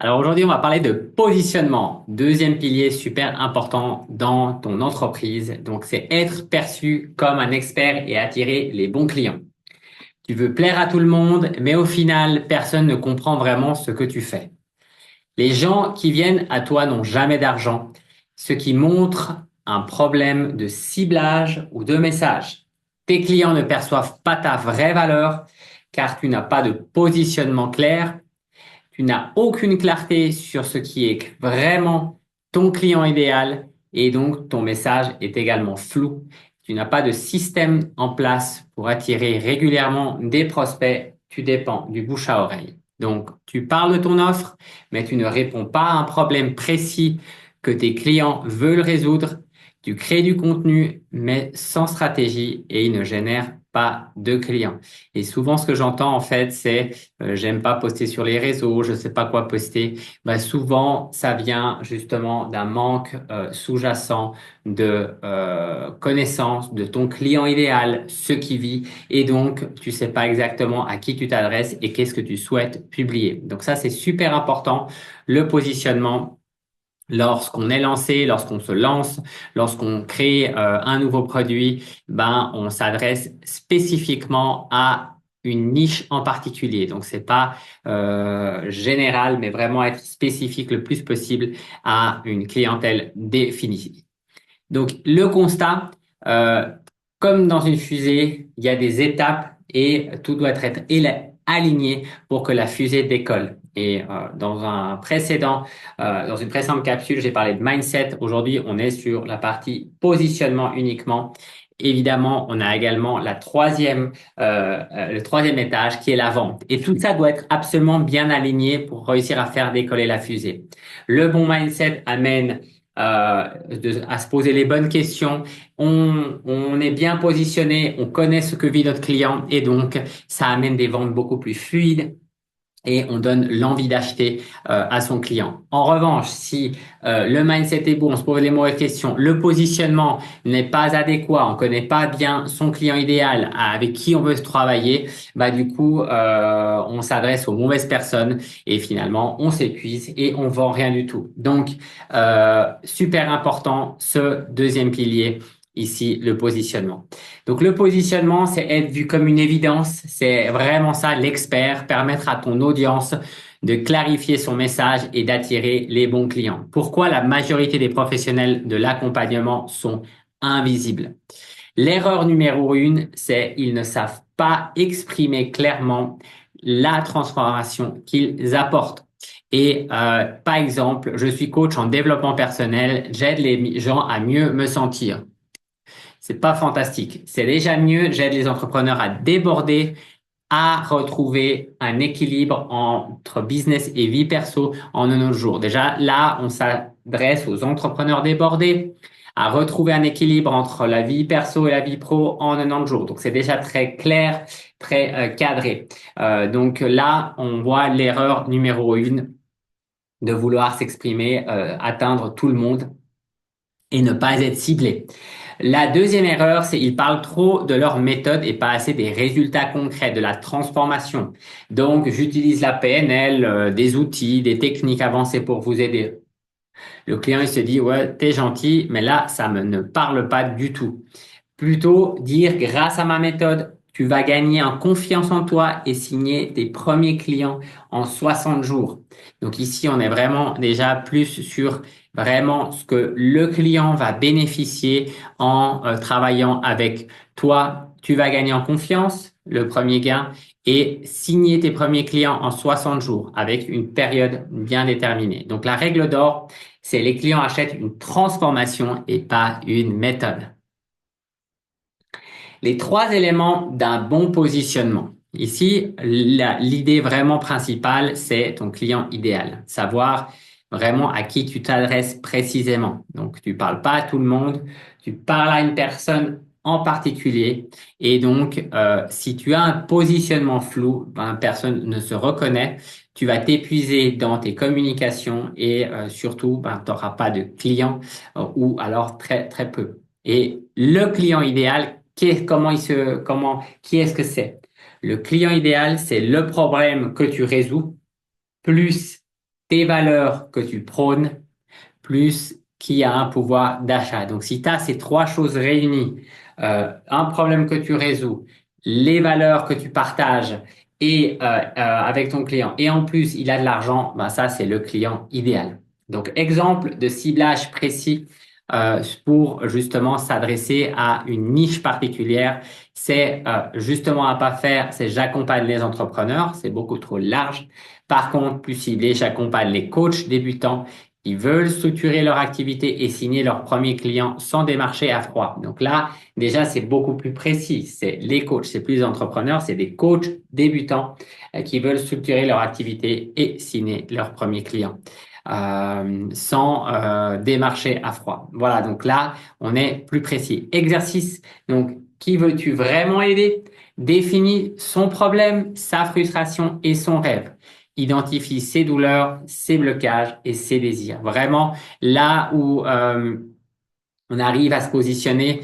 Alors aujourd'hui, on va parler de positionnement. Deuxième pilier super important dans ton entreprise. Donc, c'est être perçu comme un expert et attirer les bons clients. Tu veux plaire à tout le monde, mais au final, personne ne comprend vraiment ce que tu fais. Les gens qui viennent à toi n'ont jamais d'argent, ce qui montre un problème de ciblage ou de message. Tes clients ne perçoivent pas ta vraie valeur car tu n'as pas de positionnement clair. Tu n'as aucune clarté sur ce qui est vraiment ton client idéal et donc ton message est également flou. Tu n'as pas de système en place pour attirer régulièrement des prospects. Tu dépends du bouche à oreille. Donc, tu parles de ton offre, mais tu ne réponds pas à un problème précis que tes clients veulent résoudre. Tu crées du contenu, mais sans stratégie et il ne génère pas de clients. Et souvent, ce que j'entends, en fait, c'est j'aime pas poster sur les réseaux, je sais pas quoi poster. Bah, souvent, ça vient justement d'un manque sous-jacent de connaissance de ton client idéal, ce qui vit, et donc tu sais pas exactement à qui tu t'adresses et qu'est-ce que tu souhaites publier. Donc ça, c'est super important, le positionnement. Lorsqu'on est lancé, lorsqu'on se lance, lorsqu'on crée un nouveau produit, ben on s'adresse spécifiquement à une niche en particulier. Donc c'est pas général, mais vraiment être spécifique le plus possible à une clientèle définie. Donc le constat, euh, comme dans une fusée, il y a des étapes et tout doit être aligné pour que la fusée décolle. Et dans une précédente capsule, j'ai parlé de mindset. Aujourd'hui, on est sur la partie positionnement uniquement. Évidemment, on a également le troisième étage qui est la vente. Et tout ça doit être absolument bien aligné pour réussir à faire décoller la fusée. Le bon mindset amène à se poser les bonnes questions. On est bien positionné, on connaît ce que vit notre client et donc ça amène des ventes beaucoup plus fluides et on donne l'envie d'acheter à son client. En revanche, si le mindset est bon, on se pose les mauvaises questions, le positionnement n'est pas adéquat, on connaît pas bien son client idéal avec qui on veut se travailler, bah du coup on s'adresse aux mauvaises personnes et finalement on s'épuise et on vend rien du tout. Donc super important ce deuxième pilier ici, le positionnement. Donc le positionnement, c'est être vu comme une évidence, c'est vraiment ça l'expert, permettre à ton audience de clarifier son message et d'attirer les bons clients. Pourquoi la majorité des professionnels de l'accompagnement sont invisibles? L'erreur numéro une, c'est ils ne savent pas exprimer clairement la transformation qu'ils apportent. Et par exemple, je suis coach en développement personnel, j'aide les gens à mieux me sentir. C'est pas fantastique. C'est déjà mieux. J'aide les entrepreneurs à déborder, à retrouver un équilibre entre business et vie perso en un autre jour. Déjà, là, on s'adresse aux entrepreneurs débordés à retrouver un équilibre entre la vie perso et la vie pro en 90 jours. Donc, c'est déjà très clair, très cadré. Donc là, on voit l'erreur numéro une de vouloir s'exprimer, atteindre tout le monde et ne pas être ciblé. La deuxième erreur, c'est ils parlent trop de leur méthode et pas assez des résultats concrets, de la transformation. Donc, j'utilise la PNL, des outils, des techniques avancées pour vous aider. Le client, il se dit, ouais, t'es gentil, mais là, ne parle pas du tout. Plutôt dire, grâce à ma méthode, tu vas gagner en confiance en toi et signer tes premiers clients en 60 jours. Donc ici, on est vraiment déjà plus sur vraiment ce que le client va bénéficier en travaillant avec toi. Tu vas gagner en confiance, le premier gain, et signer tes premiers clients en 60 jours avec une période bien déterminée. Donc la règle d'or, c'est les clients achètent une transformation et pas une méthode. Les trois éléments d'un bon positionnement. Ici, l'idée vraiment principale, c'est ton client idéal. Savoir vraiment à qui tu t'adresses précisément. Donc, tu parles pas à tout le monde, tu parles à une personne en particulier. Et donc, si tu as un positionnement flou, ben, personne ne se reconnaît. Tu vas t'épuiser dans tes communications et surtout, ben, tu n'auras pas de clients ou alors très, très peu. Et le client idéal, qui est-ce que c'est? Le client idéal, c'est le problème que tu résous plus tes valeurs que tu prônes, plus qui a un pouvoir d'achat. Donc, si tu as ces trois choses réunies, un problème que tu résous, les valeurs que tu partages et avec ton client, et en plus il a de l'argent, ben ça c'est le client idéal. Donc, exemple de ciblage précis pour justement s'adresser à une niche particulière, c'est justement à pas faire, c'est j'accompagne les entrepreneurs, c'est beaucoup trop large. Par contre, plus ciblé, j'accompagne les coachs débutants qui veulent structurer leur activité et signer leurs premiers clients sans démarcher à froid. Donc là, déjà, c'est beaucoup plus précis. C'est les coachs, c'est plus les entrepreneurs, c'est des coachs débutants qui veulent structurer leur activité et signer leurs premiers clients sans démarcher à froid. Voilà, donc là, on est plus précis. Exercice, donc, qui veux-tu vraiment aider? Définis son problème, sa frustration et son rêve. Identifie ses douleurs, ses blocages et ses désirs. Vraiment, là où on arrive à se positionner,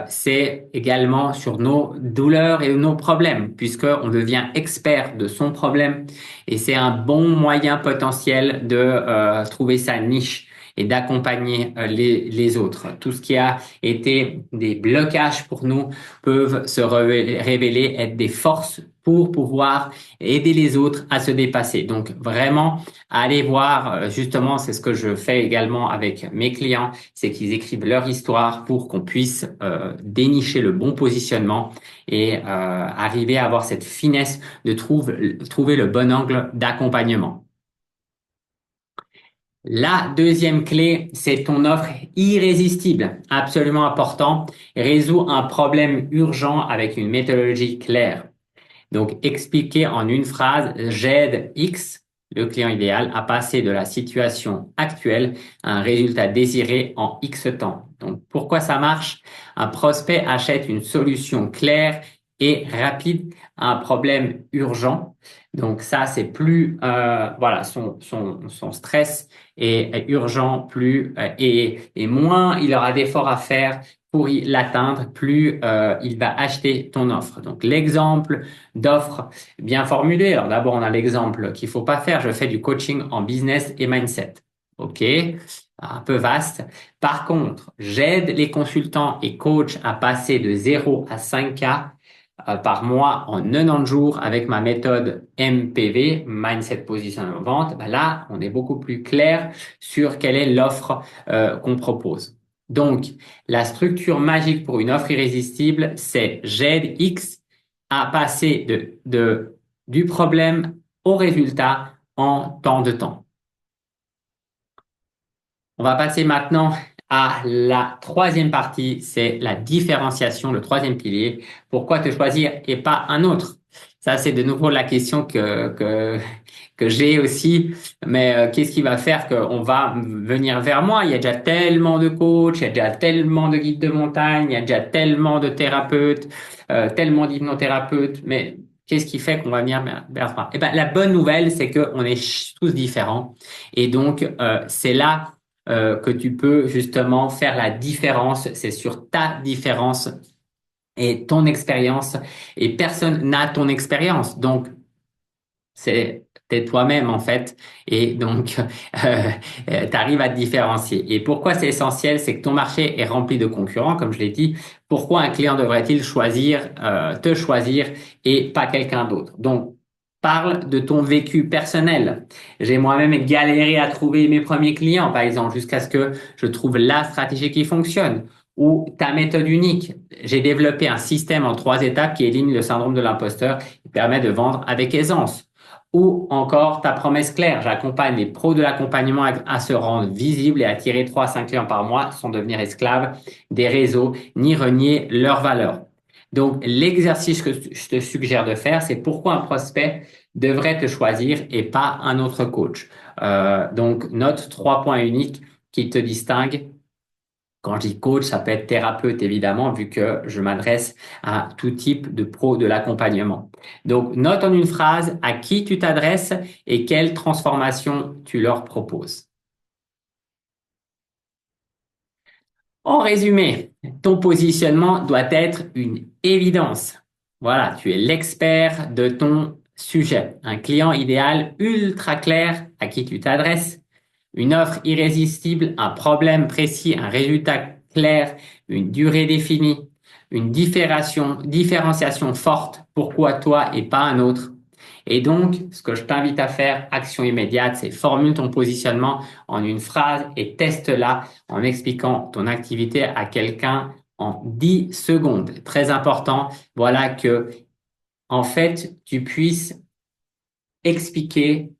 c'est également sur nos douleurs et nos problèmes, puisqu'on devient expert de son problème et c'est un bon moyen potentiel de trouver sa niche et d'accompagner les autres. Tout ce qui a été des blocages pour nous peuvent se révéler être des forces pour pouvoir aider les autres à se dépasser. Donc vraiment, allez voir, justement, c'est ce que je fais également avec mes clients, c'est qu'ils écrivent leur histoire pour qu'on puisse dénicher le bon positionnement et arriver à avoir cette finesse de trouver le bon angle d'accompagnement. La deuxième clé, c'est ton offre irrésistible, absolument important, résout un problème urgent avec une méthodologie claire. Donc, expliquer en une phrase, j'aide X, le client idéal, à passer de la situation actuelle à un résultat désiré en X temps. Donc, pourquoi ça marche? Un prospect achète une solution claire et rapide à un problème urgent. Donc, ça, c'est plus, voilà, son stress est urgent, plus, et moins il aura d'efforts à faire pour l'atteindre, plus il va acheter ton offre. Donc, l'exemple d'offres bien formulées. Alors d'abord, on a l'exemple qu'il faut pas faire. Je fais du coaching en business et mindset. OK, un peu vaste. Par contre, j'aide les consultants et coachs à passer de 0 à 5K par mois en 90 jours avec ma méthode MPV, Mindset Positionnement Vente. Ben là, on est beaucoup plus clair sur quelle est l'offre qu'on propose. Donc, la structure magique pour une offre irrésistible, c'est j'aide X à passer du problème au résultat en temps de temps. On va passer maintenant à la troisième partie, c'est la différenciation, le troisième pilier. Pourquoi te choisir et pas un autre? Ça, c'est de nouveau la question que j'ai aussi. Mais qu'est-ce qui va faire qu'on va venir vers moi? Il y a déjà tellement de coachs, il y a déjà tellement de guides de montagne, il y a déjà tellement de thérapeutes, tellement d'hypnothérapeutes. Mais qu'est-ce qui fait qu'on va venir vers moi? Eh ben, la bonne nouvelle, c'est qu'on est tous différents. Et donc, c'est là que tu peux justement faire la différence. C'est sur ta différence et ton expérience. Et personne n'a ton expérience. Donc, t'es toi-même en fait. Et donc, tu arrives à te différencier. Et pourquoi c'est essentiel? C'est que ton marché est rempli de concurrents, comme je l'ai dit. Pourquoi un client devrait-il te choisir et pas quelqu'un d'autre? Donc, parle de ton vécu personnel. J'ai moi-même galéré à trouver mes premiers clients, par exemple, jusqu'à ce que je trouve la stratégie qui fonctionne ou ta méthode unique. J'ai développé un système en 3 étapes qui élimine le syndrome de l'imposteur et permet de vendre avec aisance. Ou encore ta promesse claire. J'accompagne les pros de l'accompagnement à se rendre visibles et à attirer 3 à 5 clients par mois sans devenir esclaves des réseaux ni renier leurs valeurs. Donc, l'exercice que je te suggère de faire, c'est pourquoi un prospect devrait te choisir et pas un autre coach. Donc, note 3 points uniques qui te distinguent. Quand je dis coach, ça peut être thérapeute, évidemment, vu que je m'adresse à tout type de pro de l'accompagnement. Donc, note en une phrase à qui tu t'adresses et quelle transformation tu leur proposes. En résumé, ton positionnement doit être une évidence. Voilà, tu es l'expert de ton sujet, un client idéal ultra clair à qui tu t'adresses, une offre irrésistible, un problème précis, un résultat clair, une durée définie, une différenciation forte, pourquoi toi et pas un autre. Et donc, ce que je t'invite à faire, action immédiate, c'est formule ton positionnement en une phrase et teste-la en expliquant ton activité à quelqu'un en 10 secondes. Très important, voilà que, en fait, tu puisses expliquer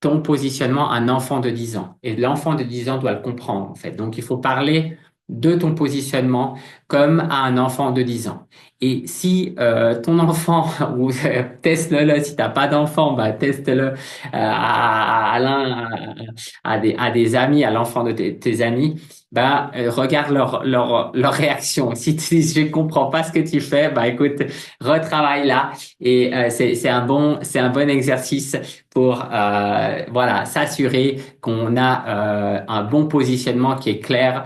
ton positionnement à un enfant de 10 ans. Et l'enfant de 10 ans doit le comprendre, en fait. Donc, il faut parler de ton positionnement comme à un enfant de 10 ans. Et si ton enfant, ou teste-le, si t'as pas d'enfant, bah, teste-le à l'un, à des amis, à l'enfant de tes amis, bah, regarde leur réaction. Si tu dis, je comprends pas ce que tu fais, bah, écoute, retravaille là. Et c'est un bon exercice pour voilà s'assurer qu'on a un bon positionnement qui est clair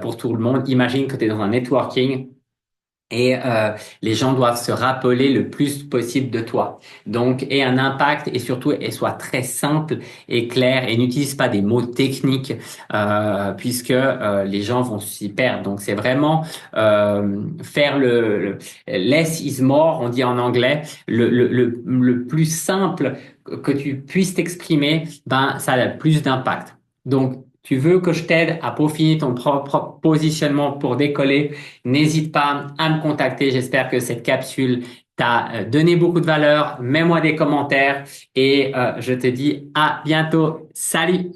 pour tout le monde. Imagine que tu es dans un networking et les gens doivent se rappeler le plus possible de toi. Donc, et un impact et surtout, et soit très simple et clair et n'utilise pas des mots techniques puisque les gens vont s'y perdre. Donc, c'est vraiment faire le less is more, on dit en anglais, le plus simple que tu puisses t'exprimer, ben, ça a plus d'impact. Donc, tu veux que je t'aide à peaufiner ton propre positionnement pour décoller? N'hésite pas à me contacter. J'espère que cette capsule t'a donné beaucoup de valeur. Mets-moi des commentaires et je te dis à bientôt. Salut!